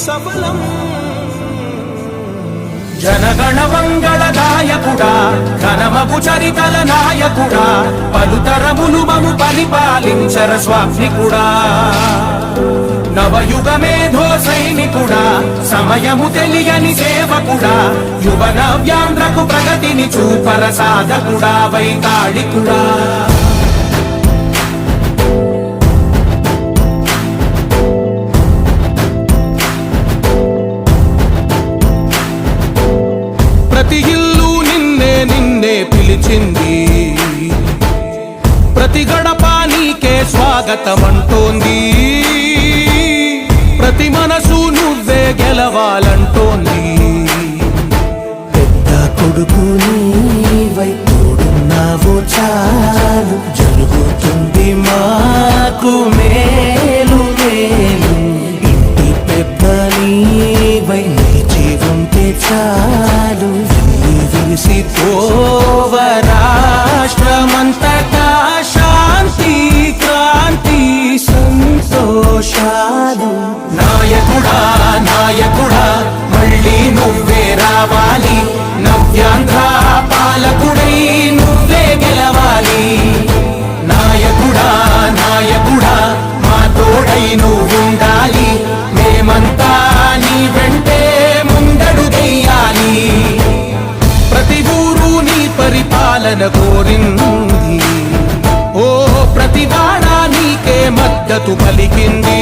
సఫలం. జనగణ మంగళదాయకుడా ఘనమగు చరితల నాయకుడా పలుతరములు మము పరిపాలించర స్వామికుడా. నవయుగ మేధో సైనికుడా సమయము తెలియని సేవకుడా యువ నవ్యాంధ్రకు ప్రగతిని చూపర సాధకుడా వైతాళికుడా. ప్రతి ఇల్లు నిన్నే నిన్నే పిలిచింది, ప్రతి గడప నీకే స్వాగతమంటోంది, ప్రతి మనసు నువ్వే గెలవాలంటోంది. పెద్ద కొడుకు నీవై తోడున్నావో చాలు, జరుగుతుంది మాకు మేలు మేలు. ఇంటి పెద్ద నీవై నిలిచి ఉంటే చాలు, విలిసి పోవ రాష్ట్రమంతటా శాంతి క్రాంతి సంతోషాలు. నాయకుడా నాయకుడా మళ్ళీ నువ్వే రావాలి, నవ్యాంధ్ర పాలకుడై నువ్వే గెలవాలి. నాయకుడా నాయకుడా మా తోడై నువ్వుండాలి, మేమంతా నీ వెంటే ముందడుగెయ్యాలి. ప్రతి ఊరు నీ పరిపాలన కోరింది, ఓ ప్రతి వాడ నీకే మద్దతు పలికింది.